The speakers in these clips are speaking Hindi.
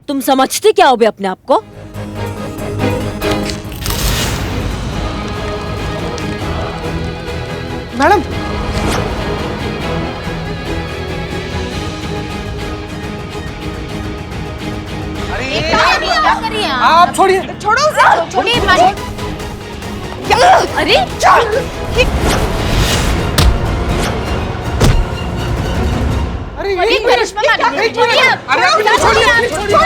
तुम समझते क्या हो बे अपने आप को? मैडम, क्या कर रही हैं आप छोड़िए। छोड़ो उसे, छोड़िए मैडम। अरे अरे ये करिश्मा मैडम, छोड़िए। अरे आप इन्हें छोड़िए, छोड़िए।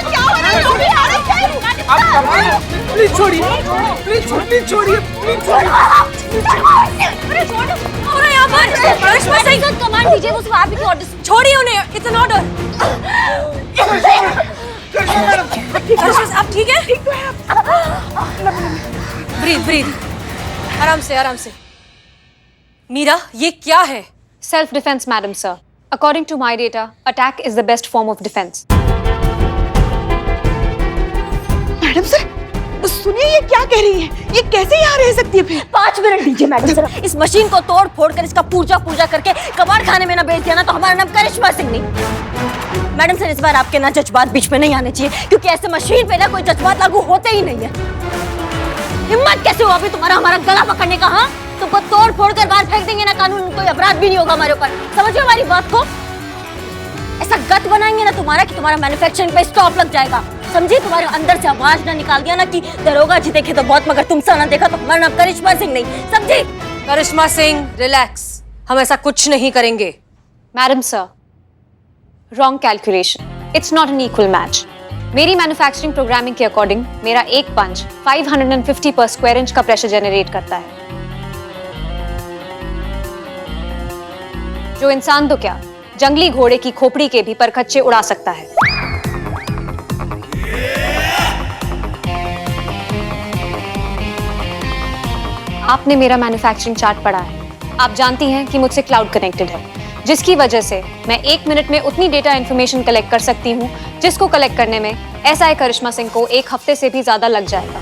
क्या हो रहा है? प्लीज छोड़िए, प्लीज छोड़िए, छोड़िए, प्लीज छोड़िए। अरे छोड़ो। हो रहा है यहाँ पर? करिश्मा सिंह को कमांड दीजिए, उस भाभी को ऑर्डर। छोड़िए उन्हें, इट्स एन ऑर्डर। करिश्मा आप ठीक है? ब्रीथ ब्रीथ, आराम से आराम से। मीरा, ये क्या है? Self-defense, madam, sir. According to my data, attack is the best form of defense. Madam sir, सुनिए ये क्या कह रही है? ये कैसे यहाँ रह सकती है फिर? 5 मिनट दीजिए मैडम सर। इस मशीन को तोड़ फोड़ कर इसका पूजा करके कबाड़ खाने में ना बेच दिया ना तो हमारा नाम करिश्मा सिंह नहीं। मैडम सर, इस बार आपके ना जज्बात बीच में नहीं आने चाहिए, क्योंकि ऐसे मशीन पे ना कोई जज्बात लागू होते ही नहीं है। हिम्मत कैसे हुआ अभी तुम्हारा हमारा गला पकड़ने का? हाँ, तुमको तोड़ फोड़ कर बाहर फेंक देंगे ना, कानून कोई अपराध भी नहीं होगा हमारे ऊपर। समझो हमारी बात को। ऐसा गत बनाएंगे ना तुम्हारा कि तुम्हारा मैन्युफैक्चरिंग पे स्टॉप लग जाएगा। समझी? तुम्हारे अंदर से आवाज ना निकाल दिया ना कि दरोगा जी देखे तो बहुत मगर तुमसे ना देखा तो हमारा नाम करिश्मा सिंह नहीं। समझी? करिश्मा सिंह, रिलैक्स, हम ऐसा कुछ नहीं करेंगे। Madam, sir. Wrong calculation. It's not an equal match. मेरी मैन्युफैक्चरिंग प्रोग्रामिंग के अकॉर्डिंग मेरा एक पंच 550 पर स्क्वायर इंच का प्रेशर जनरेट करता है, जो इंसान तो क्या जंगली घोड़े की खोपड़ी के भी परखच्चे उड़ा सकता है। आपने मेरा मैन्युफैक्चरिंग चार्ट पढ़ा है। आप जानती हैं कि मुझसे क्लाउड कनेक्टेड है, जिसकी वजह से मैं 1 मिनट में उतनी डेटा इन्फॉर्मेशन कलेक्ट कर सकती हूँ जिसको कलेक्ट करने में एसआई करिश्मा सिंह को 1 हफ्ते से भी ज्यादा लग जाएगा।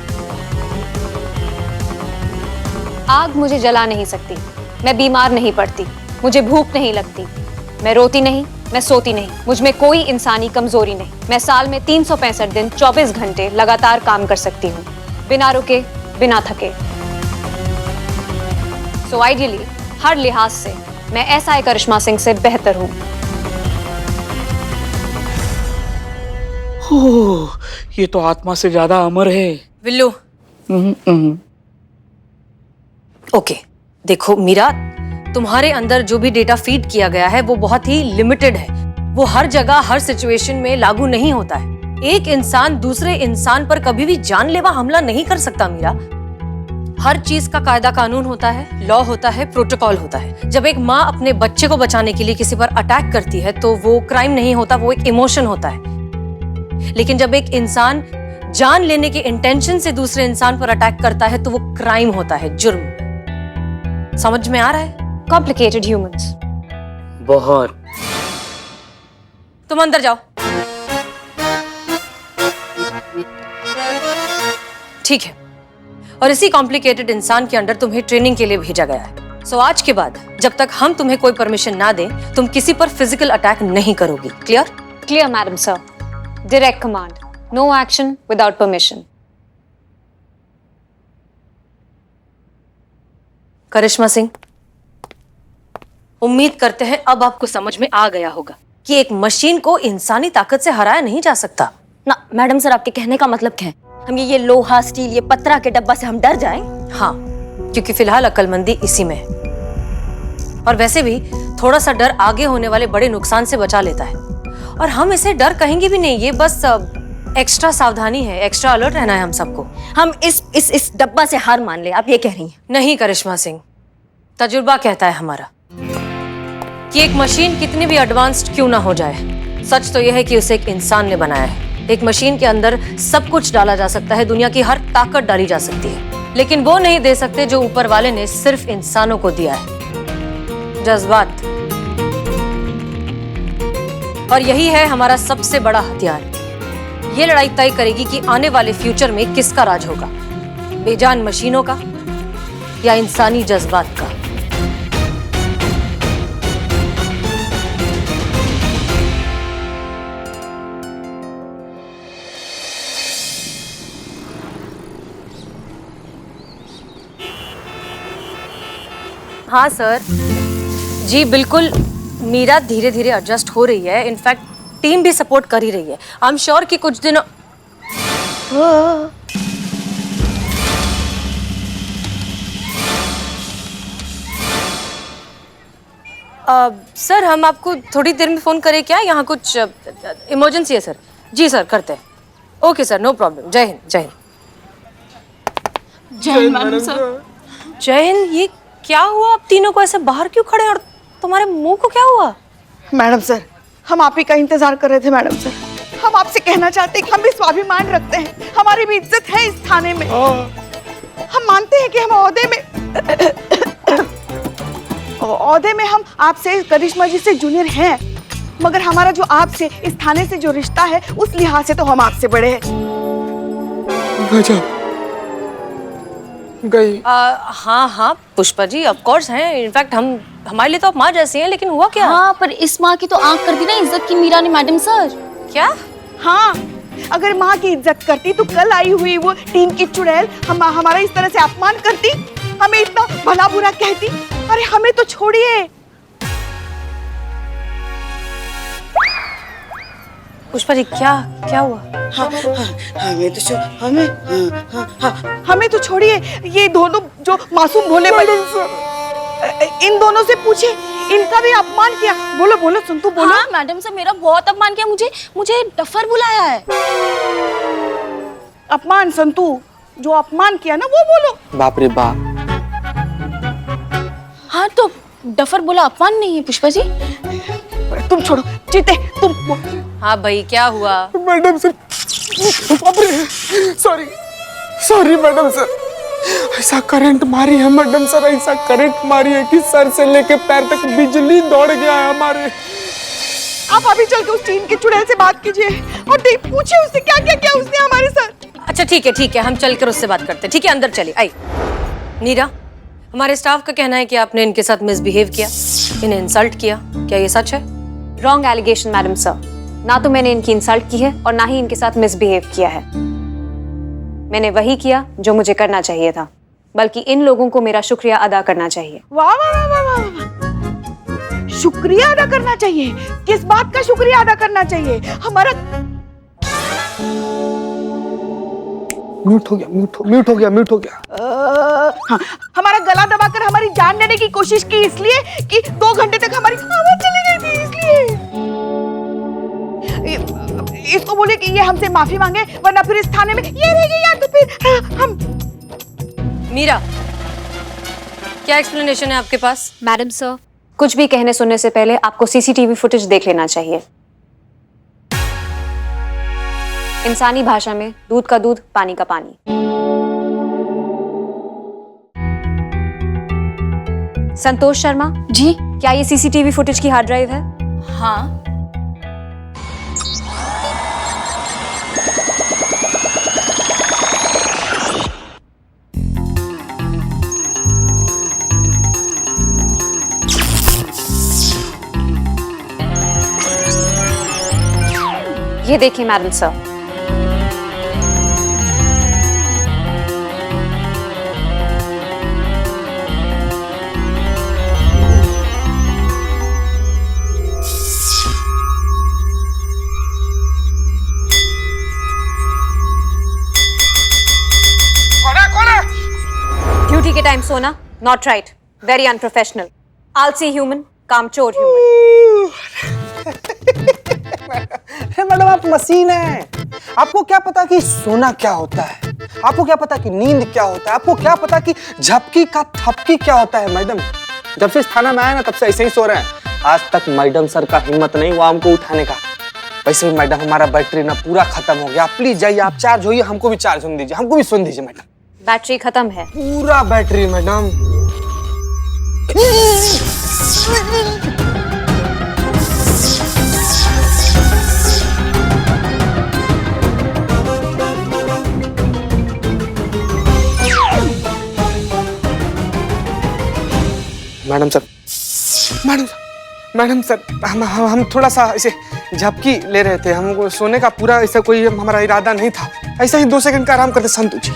आग मुझे जला नहीं सकती, मैं बीमार नहीं पड़ती, मुझे भूख नहीं लगती, मैं रोती नहीं, मैं सोती नहीं, मुझ में कोई इंसानी कमजोरी नहीं। मैं साल में 365 दिन 24 घंटे लगातार काम कर सकती हूँ, बिना रुके, बिना थके। सो आइडियली हर लिहाज से मैं एसआई करिश्मा सिंह से बेहतर हूँ। ओह, ये तो आत्मा से ज्यादा अमर है। विल्लू, ओके, देखो मीरा, तुम्हारे अंदर जो भी डेटा फीड किया गया है वो बहुत ही लिमिटेड है। वो हर जगह हर सिचुएशन में लागू नहीं होता है। एक इंसान दूसरे इंसान पर कभी भी जानलेवा हमला नहीं कर सकता मीरा। हर चीज का कायदा कानून होता है, लॉ होता है, प्रोटोकॉल होता है। जब एक माँ अपने बच्चे को बचाने के लिए किसी पर अटैक करती है तो वो क्राइम नहीं होता, वो एक इमोशन होता है। लेकिन जब एक इंसान जान लेने के इंटेंशन से दूसरे इंसान पर अटैक करता है तो वो क्राइम होता है, जुर्म। समझ में आ रहा है? Complicated humans. बहुत। तुम अंदर जाओ। ठीक है, और इसी कॉम्प्लिकेटेड इंसान के अंदर तुम्हें ट्रेनिंग के लिए भेजा गया है। सो आज के बाद जब तक हम तुम्हें कोई परमिशन ना दें, तुम किसी पर फिजिकल अटैक नहीं करोगी। Clear? Clear, madam, sir. Direct command. No action without permission. करिश्मा सिंह, उम्मीद करते हैं अब आपको समझ में आ गया होगा कि एक मशीन को इंसानी ताकत से हराया नहीं जा सकता। ना मैडम सर, आपके कहने का मतलब क्या है? हम ये लोहा, स्टील, ये पत्रा के डब्बा से हम डर जाएं? हाँ, क्योंकि फिलहाल अक्लमंदी इसी में है। और वैसे भी थोड़ा सा डर आगे होने वाले बड़े नुकसान से बचा लेता है। और हम इसे डर कहेंगे भी नहीं, ये बस एक्स्ट्रा सावधानी है, एक्स्ट्रा अलर्ट रहना है हम सबको। हम इस डब्बा से हार मान ले, आप ये कह रही हैं? नहीं करिश्मा सिंह, तजुर्बा कहता है हमारा कि एक मशीन कितनी भी एडवांस्ड क्यों ना हो जाए, सच तो यह है कि उसे एक इंसान ने बनाया है। एक मशीन के अंदर सब कुछ डाला जा सकता है, दुनिया की हर ताकत डाली जा सकती है, लेकिन वो नहीं दे सकते जो ऊपर वाले ने सिर्फ इंसानों को दिया है, जज्बात। और यही है हमारा सबसे बड़ा हथियार। ये लड़ाई तय करेगी कि आने वाले फ्यूचर में किसका राज होगा, बेजान मशीनों का या इंसानी जज्बात का। हाँ सर, जी बिल्कुल, मीरा धीरे धीरे एडजस्ट हो रही है। इनफैक्ट टीम भी सपोर्ट कर ही रही है। आई एम श्योर कि कुछ दिनों सर, हम आपको थोड़ी देर में फोन करें क्या? यहाँ कुछ इमरजेंसी है सर। जी सर, करते हैं। Okay sir, no problem. जय हिंद, जय हिंद। जय मैडम सर। जय हिंद। ये क्या हुआ? आप तीनों को ऐसे बाहर क्यों खड़े, और तुम्हारे मुंह को क्या हुआ? मैडम सर, हम आप ही का इंतजार कर रहे थे मैडम सर। हम आपसे कहना चाहते हैं कि हम भी स्वाभिमान रखते हैं, हमारी भी इज्जत है इस थाने में। हम मानते हैं कि हम ओहदे में हम आपसे, करिश्मा जी से जूनियर हैं, मगर हमारा जो आपसे, इस थाने से जो रिश्ता है, उस लिहाज से तो हम आपसे बड़े हैं। गजब गई। हाँ हाँ पुष्पा जी, ऑफ कोर्स हैं। इनफैक्ट हमारे लिए तो आप माँ जैसी हैं, लेकिन हुआ क्या? हाँ, पर इस माँ की तो आंख कर दी ना इज्जत की मीरा ने मैडम सर। क्या? हाँ, अगर माँ की इज्जत करती तो कल आई हुई वो टीम की चुड़ैल हमारा इस तरह से अपमान करती, हमें इतना भला बुरा कहती। अरे हमें तो छोड़िए। पुष्पा जी, क्या हुआ? हमें तो छोड़िए। ये दोनों जो मासूम भोले इन दोनों से पूछे, इनका भी अपमान किया। बोलो बोलो संतू, बोलो। हाँ मैडम सर, मेरा बहुत अपमान किया। मुझे डफर बुलाया है। अपमान संतू, जो अपमान किया ना वो बोलो। बाप रे बाप। हाँ तो डफर बोला, अपमान नहीं है पुष्पा जी। तुम छोड़ो जीते, तुम। हाँ भाई, क्या हुआ? मैडम सर, बाप रे, सॉरी मैडम सर। ऐसा करंट मारी है मैडम सर, ऐसा करंट मारी है कि सर से लेके पैर तक बिजली दौड़ गया है हमारे। आप अभी चल के उस टीम की चुड़ैल से बात कीजिए और पूछिए उससे क्या क्या किया उसने हमारे साथ। अच्छा ठीक है, हम चलकर उससे बात करते हैं। ठीक है, अंदर चलिए। आई नीरा, हमारे स्टाफ का कहना है कि आपने इनके साथ मिसबिहेव किया, इन्हें इंसल्ट किया। क्या ये सच है? Wrong allegation madam sir. ना तो मैंने इनकी इंसल्ट की है और ना ही इनके साथ मिसबिहेव किया है। मैंने वही किया जो मुझे करना चाहिए था, बल्कि इन लोगों को मेरा शुक्रिया अदा करना चाहिए। वाह वाह वाह वाह वाह, शुक्रिया अदा करना चाहिए? किस बात का शुक्रिया अदा करना चाहिए? हमारा म्यूट हो गया। हाँ, हमारा गला दबाकर हमारी जान लेने की कोशिश की, इसलिए कि 2 घंटे तक हमारी आवाज चली गई थी, इसलिए। इसको बोले कि ये हमसे माफी मांगे, वरना फिर इस थाने में ये रहेगी, या तो फिर हम। मीरा, क्या एक्सप्लेनेशन है आपके पास? मैडम सर, कुछ भी कहने सुनने से पहले आपको सीसीटीवी फुटेज देख लेना चाहिए। इंसानी भाषा में दूध का दूध, पानी का पानी। संतोष शर्मा जी। क्या ये सीसीटीवी फुटेज की हार्ड ड्राइव है? हाँ। ये देखिए मैडम सर। ड्यूटी के टाइम सोना, नॉट राइट, वेरी अनप्रोफेशनल, आलसी ह्यूमन, कामचोर ह्यूमन। मैडम आप मशीन हैं। आपको क्या पता कि सोना क्या होता है? आपको क्या पता कि नींद क्या होता है? आपको क्या पता कि झपकी का थपकी क्या होता है? मैडम, जब से इस थाना में आए ना, तब से ऐसे ही सो रहे हैं। आज तक मैडम सर का हिम्मत नहीं हुआ हमको उठाने का। वैसे भी मैडम, हमारा बैटरी ना पूरा खत्म हो गया। प्लीज जाइए, आप चार्ज होइए, हमको भी चार्ज होने दीजिए, हमको भी सुन दीजिए मैडम। बैटरी खत्म है। पूरा बैटरी मैडम। मैडम सर, हम थोड़ा सा ऐसे झपकी ले रहे थे। हमको सोने का पूरा ऐसा कोई हमारा इरादा नहीं था। ऐसा ही 2 सेकंड का आराम करते। संतु जी,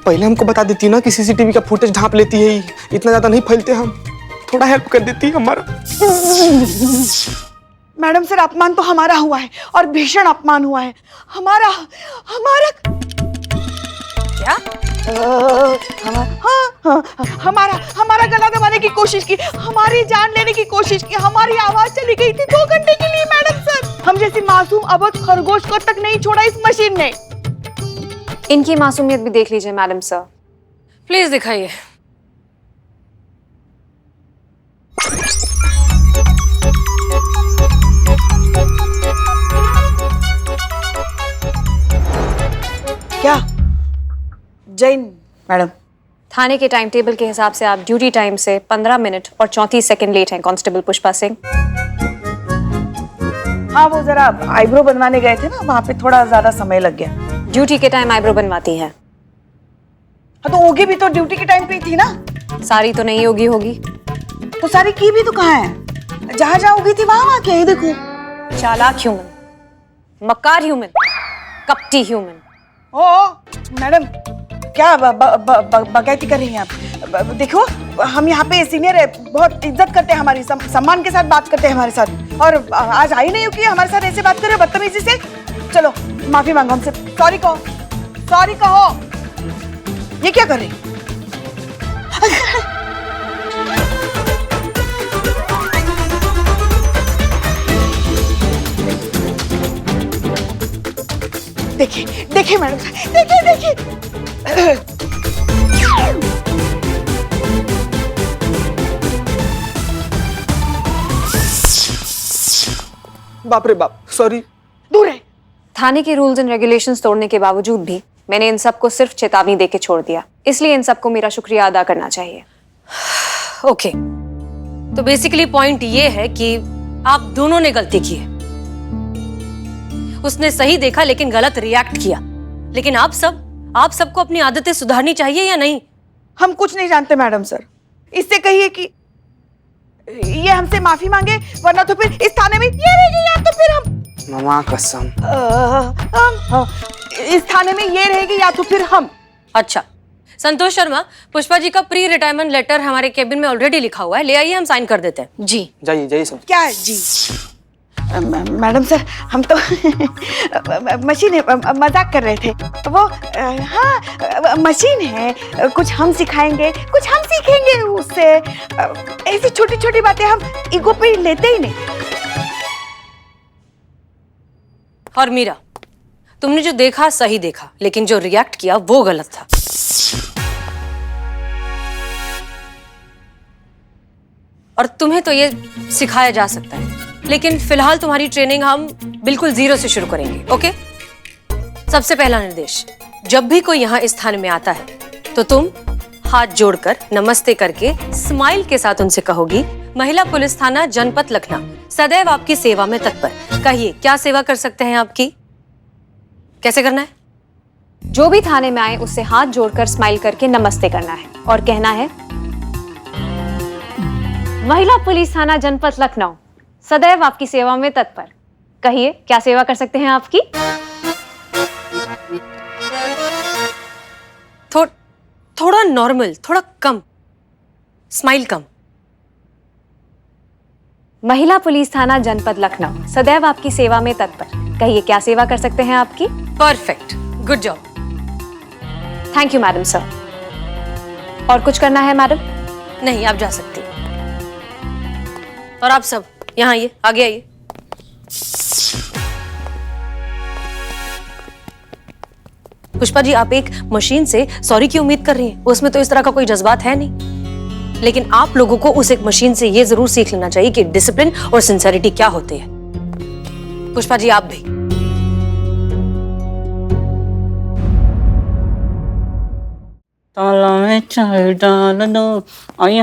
पहले हमको बता देती ना कि सीसीटीवी का फुटेज ढांप लेती है, इतना ज्यादा नहीं फैलते हम। थोड़ा हेल्प कर देती हमारा। मैडम सर, अपमान तो हमारा हुआ है और भीषण अपमान हुआ है। हमारा हमारा क्या? हमारा हमारा गला दबाने की कोशिश की, हमारी जान लेने की कोशिश की, हमारी आवाज चली गई थी 2 घंटे के लिए मैडम सर। हम जैसी मासूम अबोध खरगोश को तक नहीं छोड़ा इस मशीन ने। इनकी मासूमियत भी देख लीजिए मैडम सर। प्लीज दिखाइए। क्या जैन मैडम? थाने के टाइम टेबल के हिसाब से आप ड्यूटी टाइम से 15 मिनट और 34 सेकंड लेट हैं कांस्टेबल पुष्पा सिंह। हाँ, वो जरा आईब्रो बनवाने गए थे ना, वहाँ पे थोड़ा ज्यादा समय लग गया। ड्यूटी के टाइम आईब्रो बनवाती हैं। हाँ, तो होगी भी तो ड्यूटी के टाइम पे ही थी ना। सारी तो नहीं होगी। तो सारी की भी तो कहाँ है? जहाँ जहाँ होगी थी वहाँ क्या है? देखो, चालाक ह्यूमन, मक्कार ह्यूमन, कपटी ह्यूमन। ओ मैडम, क्या बकैती कर रही हैं आप? देखो, हम यहाँ पे सीनियर है, बहुत इज्जत करते हैं, हमारी सम्मान के साथ बात करते हैं हमारे साथ, और आज आई नहीं हो कि हमारे साथ ऐसे बात करे बदतमीजी से। चलो माफी मांगो हमसे, सॉरी कहो, सॉरी कहो। ये क्या कर रही? देखिए देखिए मैडम, देखिए देखिए। बाप रे बाप, सॉरी। दूर है। थाने के रूल्स एंड रेगुलेशंस तोड़ने के बावजूद भी मैंने इन सबको सिर्फ चेतावनी देके छोड़ दिया, इसलिए इन सबको मेरा शुक्रिया अदा करना चाहिए। ओके, तो बेसिकली पॉइंट ये है कि आप दोनों ने गलती की है। उसने सही देखा लेकिन गलत रिएक्ट किया। लेकिन आप सबको अपनी आदतें सुधारनी चाहिए या नहीं? हम कुछ नहीं जानते मैडम सर। इससे कहिए कि ये हमसे माफी मांगे, वरना तो फिर इस थाने में ये रहेगी, या तो फिर हम मामा कसम। इस थाने में ये रहेगी, या तो फिर हम। अच्छा, संतोष शर्मा, पुष्पा जी का प्री रिटायरमेंट लेटर हमारे केबिन में ऑलरेडी लिखा हुआ है, ले आइए, हम साइन कर देते हैं। जी जाइए जाइए सब। क्या है जी? मैडम सर, हम तो मशीन है, मजाक कर रहे थे। वो हाँ, मशीन है, कुछ हम सिखाएंगे, कुछ हम सीखेंगे उससे। ऐसी छोटी छोटी बातें हम ईगो पे लेते ही नहीं। और मीरा, तुमने जो देखा सही देखा, लेकिन जो रिएक्ट किया वो गलत था। और तुम्हें तो ये सिखाया जा सकता है, लेकिन फिलहाल तुम्हारी ट्रेनिंग हम बिल्कुल जीरो से शुरू करेंगे। ओके? सबसे पहला निर्देश, जब भी कोई यहाँ इस थाने में आता है तो तुम हाथ जोड़कर नमस्ते करके स्माइल के साथ उनसे कहोगी, महिला पुलिस थाना जनपद लखनऊ सदैव आपकी सेवा में तत्पर। कहिए, क्या सेवा कर सकते हैं आपकी? कैसे करना है? जो भी थाने में आए उससे हाथ जोड़कर स्माइल करके नमस्ते करना है और कहना है, महिला पुलिस थाना जनपद लखनऊ सदैव आपकी सेवा में तत्पर। कहिए, क्या सेवा कर सकते हैं आपकी? थोड़ा नॉर्मल, थोड़ा कम स्माइल, कम। महिला पुलिस थाना जनपद लखनऊ सदैव आपकी सेवा में तत्पर। कहिए, क्या सेवा कर सकते हैं आपकी? Perfect, good job. Thank you madam sir. और कुछ करना है मैडम? नहीं, आप जा सकती। और आप सब यहाँ आइए, आगे आइए। पुष्पा जी, आप एक मशीन से सॉरी की उम्मीद कर रही हैं, उसमें तो इस तरह का कोई जज्बात है नहीं। लेकिन आप लोगों को उस एक मशीन से ये जरूर सीख लेना चाहिए कि डिसिप्लिन और सिंसेरिटी क्या होती है। पुष्पा जी, आप भी। ताला में चाय डाल दो, आई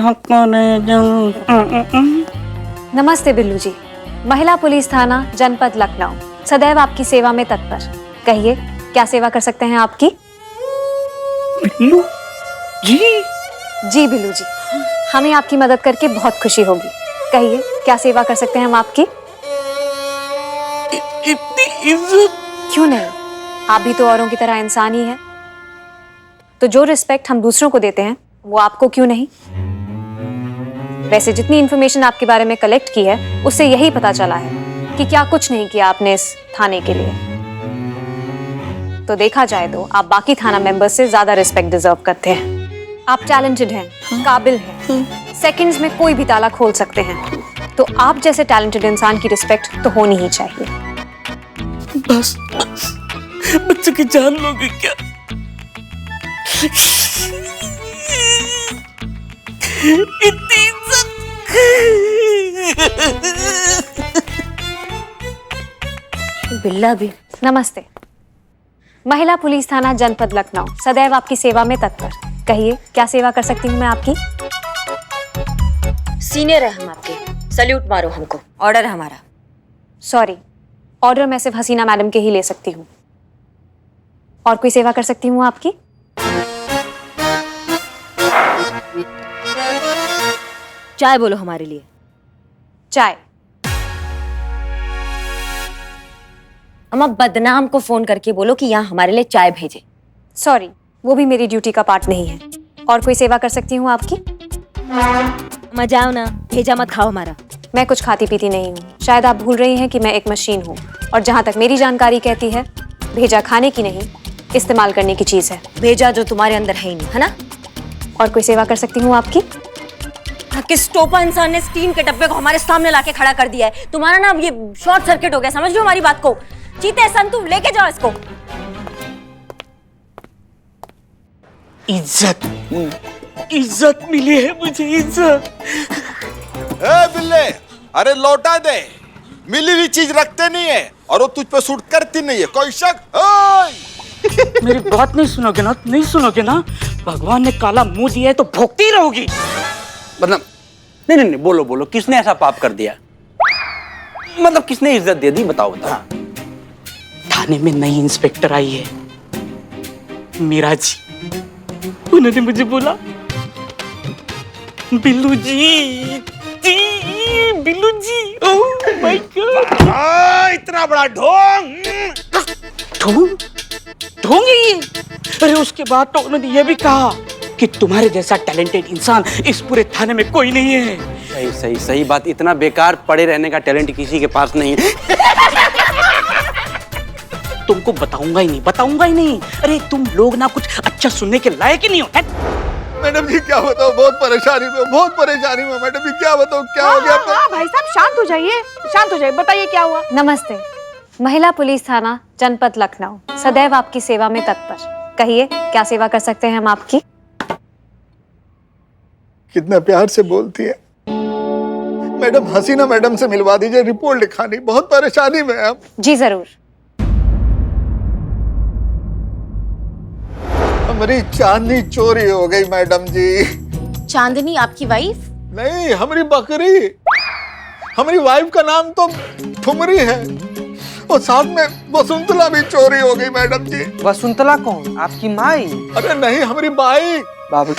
नमस्ते बिल्लू जी, महिला पुलिस थाना जनपद लखनऊ सदैव आपकी सेवा में तत्पर। कहिए, क्या सेवा कर सकते हैं आपकी? बिल्लू जी। जी बिल्लू जी, हमें आपकी मदद करके बहुत खुशी होगी। कहिए, क्या सेवा कर सकते हैं हम आपकी? इतनी इज्जत? क्यों नहीं, आप भी तो औरों की तरह इंसान ही हैं। तो जो रिस्पेक्ट हम दूसरों को देते हैं वो आपको क्यों नहीं? वैसे जितनी इन्फॉर्मेशन आपके बारे में कलेक्ट की है उससे यही पता चला है कि क्या कुछ नहीं किया आपने इस थाने के लिए। तो देखा जाए तो आप बाकी थाना मेंबर्स से ज्यादा रिस्पेक्ट डिजर्व करते हैं। आप टैलेंटेड हैं, काबिल हैं, सेकंड्स में कोई भी ताला खोल सकते हैं। तो आप जैसे टैलेंटेड इंसान की रिस्पेक्ट तो होनी ही चाहिए। बस बच्चे की जान लोगे क्या? इतनी इज्जत। बिल्ला भी। नमस्ते। महिला पुलिस थाना जनपद लखनऊ सदैव आपकी सेवा में तत्पर। कहिए क्या सेवा कर सकती हूँ मैं आपकी? सीनियर है हम आपके, सल्यूट मारो हमको, ऑर्डर है हमारा। सॉरी, ऑर्डर मैं सिर्फ हसीना मैडम के ही ले सकती हूँ। और कोई सेवा कर सकती हूँ आपकी? चाय बोलो हमारे लिए। चाय? अम्मा बदनाम को फोन करके बोलो कि यहाँ हमारे लिए चाय भेजे। सॉरी, वो भी मेरी ड्यूटी का पार्ट नहीं है। और कोई सेवा कर सकती हूँ आपकी? अम्मा जाओ ना, भेजा मत खाओ हमारा। मैं कुछ खाती पीती नहीं हूँ। शायद आप भूल रही हैं कि मैं एक मशीन हूँ, और जहाँ तक मेरी जानकारी कहती है भेजा खाने की नहीं, इस्तेमाल करने की चीज है। भेजा जो तुम्हारे अंदर है ही नहीं, है ना? और कोई सेवा कर सकती हूँ आपकी? किस टोपा इंसान ने स्टीम के डब्बे को हमारे सामने लाके खड़ा कर दिया है? तुम्हारा ना ये शॉर्ट सर्किट हो गया, समझ लो हमारी बात को। चीते संतु लेके जाओ इसको। इज्जत मिली है मुझे, इज्जत। ए बिल्ले, अरे लौटा दे। मिली हुई चीज रखते नहीं है और वो तुझ पे सूट करती नहीं है। कोई शक? मेरी बात नहीं सुनोगे ना? नहीं सुनोगे ना? भगवान ने काला मुंह दिया है तो भोगती रहोगी। मतलब नहीं, बोलो बोलो, किसने ऐसा पाप कर दिया? मतलब किसने इज्जत दे दी? बताओ बताओ। थाने में नई इंस्पेक्टर आई है, मीरा जी। उन्होंने मुझे बोला, बिल्लू जी, बिल्लू जी, ओह माय गॉड। इतना बड़ा ढोंग। ढोंग है ये। अरे उसके बाद तो उन्होंने ये भी कहा कि तुम्हारे जैसा टैलेंटेड इंसान इस पूरे थाने में कोई नहीं है। सही सही सही बात। इतना बेकार पड़े रहने का टैलेंट किसी के पास नहीं है। तुमको बताऊंगा ही नहीं। अरे तुम लोग ना कुछ अच्छा सुनने के लायक ही नहीं हो। मैडम जी क्या बताओ, बहुत परेशानी में मैडम जी, क्या बताओ क्या हो गया? हाँ भाई साहब शांत हो जाइए, शांत हो जाइए। बताइए क्या हुआ? नमस्ते। महिला पुलिस थाना जनपद लखनऊ सदैव आपकी सेवा में तत्पर। कहिए क्या सेवा कर सकते हैं हम आपकी? कितना प्यार से बोलती है मैडम। हसीना मैडम से मिलवा दीजिए, रिपोर्ट लिखानी, बहुत परेशानी में है। जी जरूर। हमारी चांदनी चोरी हो गई मैडम जी। चांदनी आपकी वाइफ? नहीं, हमारी बकरी। हमारी वाइफ का नाम तो ठुमरी है, और साथ में वसुंतला भी चोरी हो गई मैडम जी। वसुंतला कौन? आपकी माई? अरे नहीं, हमारी बाई। बाबू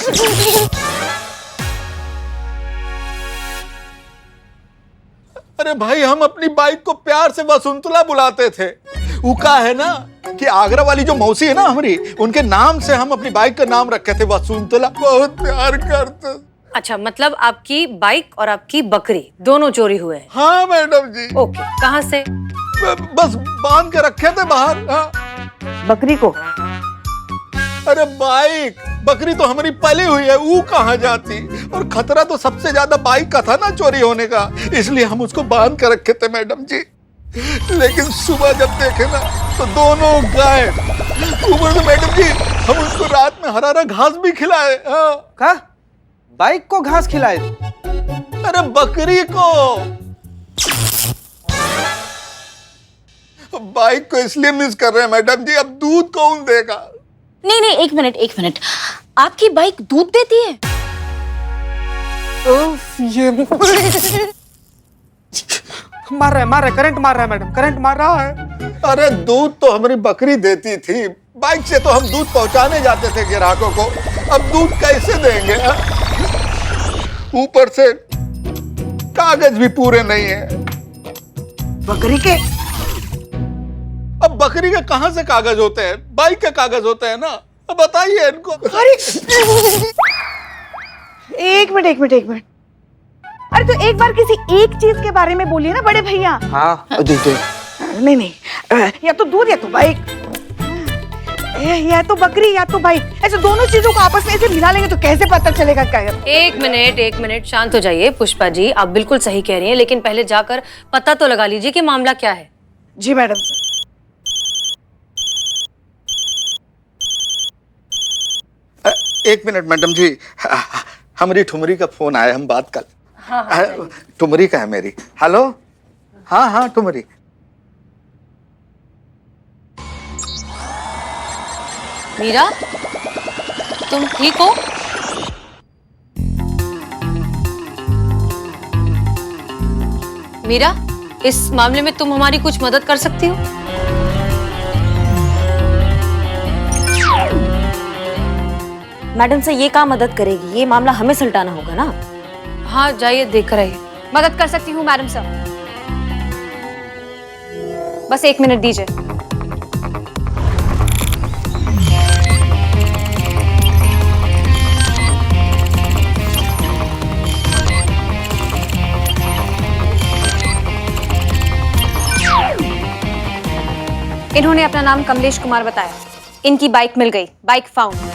अरे भाई, हम अपनी बाइक को प्यार से वसुंतला बुलाते थे। वो का है ना कि आगरा वाली जो मौसी है ना हमारी, उनके नाम से हम अपनी बाइक का नाम रखे थे वसुंतला। बहुत प्यार करते। अच्छा, मतलब आपकी बाइक और आपकी बकरी दोनों चोरी हुए हैं? हाँ मैडम जी। ओके, कहाँ से? बस बांध के रखे थे बाहर। हाँ। बकरी को? अरे बाइक, बकरी तो हमारी पली हुई है, वो कहाँ जाती? और खतरा तो सबसे ज्यादा बाइक का था ना चोरी होने का, इसलिए हम उसको बांध कर रखे थे मैडम जी। लेकिन सुबह जब देखे ना तो दोनों गायब। ऊपर से मैडम जी हम उसको रात में हरा हरा घास भी खिलाए। हाँ। का? बाइक को घास खिलाए? अरे बकरी को। बाइक को इसलिए मिस कर रहे हैं मैडम जी, अब दूध कौन देगा? नहीं, एक मिनट। आपकी बाइक दूध देती है? ये मार रहा है, करंट मार रहा है मैडम, करंट मार रहा है। अरे दूध तो हमारी बकरी देती थी, बाइक से तो हम दूध पहुंचाने जाते थे ग्राहकों को। अब दूध कैसे देंगे? ऊपर से कागज भी पूरे नहीं है। बकरी के? अब बकरी के कहां से कागज होते हैं? बाइक के कागज होते हैं ना। अब बताइए इनको। अरे एक मिनट। अरे तो एक बार किसी एक चीज के बारे में बोलिए ना बड़े भैया। हाँ दीदी, नहीं नहीं, या तो दूध या तो बाइक, या तो बकरी या तो बाइक, ऐसे दोनों चीजों को आपस में ऐसे मिला लेंगे तो कैसे पता चलेगा क्या है? एक मिनट शांत हो जाइए पुष्पा जी, आप बिल्कुल सही कह रही हैं, लेकिन पहले जाकर पता तो लगा लीजिए कि मामला क्या है। जी मैडम। एक मिनट मैडम जी, हमारी ठुमरी का फोन आया, हम बात कर। हाँ, ठुमरी का है मेरी। हेलो, हाँ हाँ ठुमरी। मीरा, तुम ठीक हो? मीरा, इस मामले में तुम हमारी कुछ मदद कर सकती हो? मैडम से ये काम मदद करेगी, ये मामला हमें सुलटाना होगा ना। हाँ जाइए, देख कर आइए। मदद कर सकती हूँ मैडम सर, बस 1 मिनट दीजिए। इन्होंने अपना नाम कमलेश कुमार बताया। इनकी बाइक मिल गई, बाइक फाउंड।